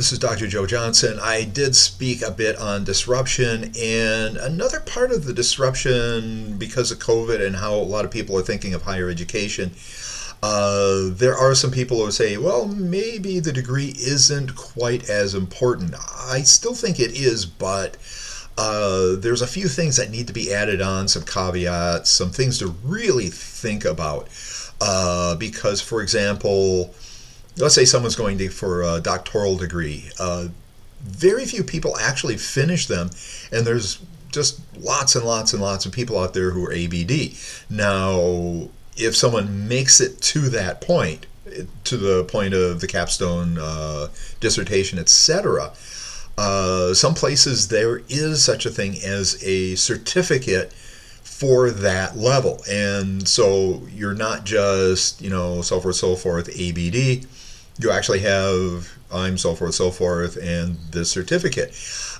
This is Dr. Joe Johnson. I did speak a bit on disruption, and another part of the disruption because of COVID and how a lot of people are thinking of higher education. There are some people who say, well, maybe the degree isn't quite as important. I still think it is, but there's a few things that need to be added on, some caveats, some things to really think about. Because, for example, let's say someone's going for a doctoral degree. Very few people actually finish them, and there's just lots and lots and lots of people out there who are ABD. Now, if someone makes it to that point, to the point of the capstone dissertation, etc., some places there is such a thing as a certificate for that level. And so you're not just, so forth, ABD. You actually have I'm so forth, and this certificate.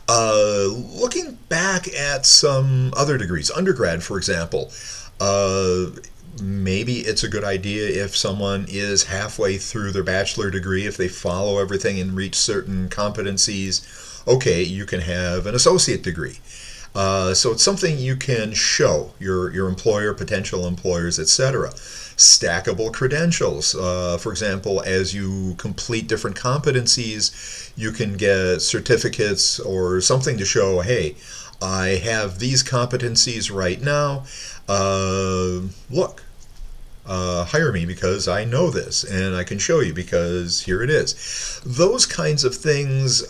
Looking back at some other degrees, undergrad, for example, maybe it's a good idea if someone is halfway through their bachelor degree, if they follow everything and reach certain competencies, okay, you can have an associate degree. So it's something you can show your employer, potential employers, etc. Stackable credentials. For example, as you complete different competencies, you can get certificates or something to show, hey, I have these competencies right now. Look, hire me because I know this and I can show you because here it is. Those kinds of things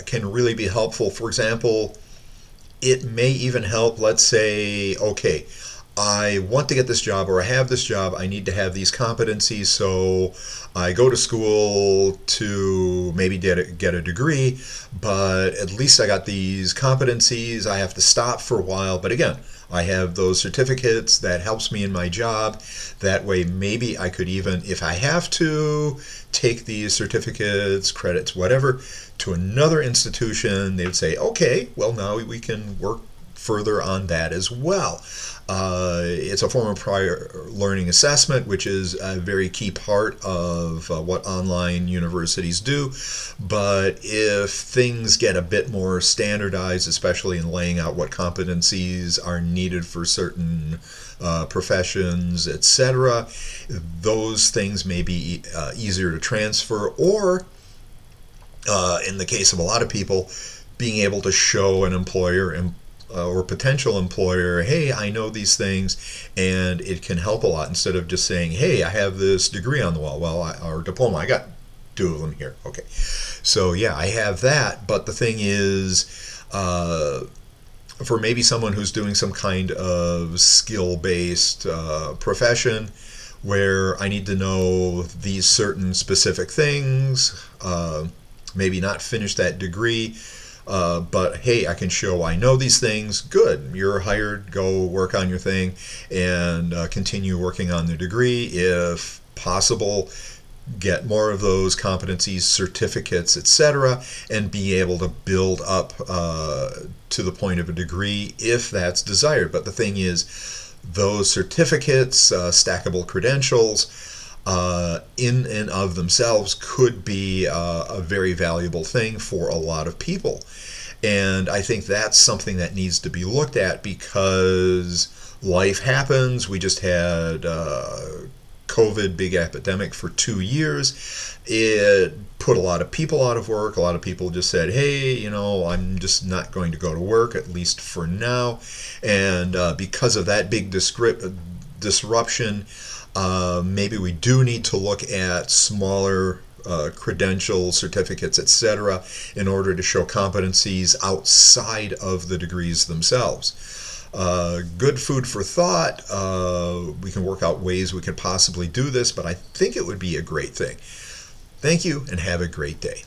can really be helpful. For example, it may even help, let's say, okay, I want to get this job or I have this job, I need to have these competencies, so I go to school to maybe get a degree, but at least I got these competencies, I have to stop for a while, but again, I have those certificates that helps me in my job. That way maybe I could even, if I have to, take these certificates, credits, whatever, to another institution. They'd say, okay, well now we can work further on that as well. It's a form of prior learning assessment, which is a very key part of what online universities do. But if things get a bit more standardized, especially in laying out what competencies are needed for certain professions, etc., those things may be easier to transfer, or in the case of a lot of people, being able to show an employer or potential employer, hey, I know these things, and it can help a lot instead of just saying, hey, I have this degree on the wall, or diploma, I got 2 of them here. Okay, so yeah, I have that, but the thing is, for maybe someone who's doing some kind of skill-based profession where I need to know these certain specific things, maybe not finish that degree, but hey, I can show I know these things. Good, you're hired. Go work on your thing and continue working on the degree. If possible, get more of those competencies, certificates, etc., and be able to build up to the point of a degree if that's desired. But the thing is, those certificates, stackable credentials, in and of themselves could be a very valuable thing for a lot of people. And I think that's something that needs to be looked at because life happens. We just had COVID, big epidemic for 2 years. It put a lot of people out of work. A lot of people just said, hey, I'm just not going to go to work, at least for now. And because of that big disruption, maybe we do need to look at smaller credentials, certificates, etc., in order to show competencies outside of the degrees themselves. Good food for thought. We can work out ways we could possibly do this, but I think it would be a great thing. Thank you, and have a great day.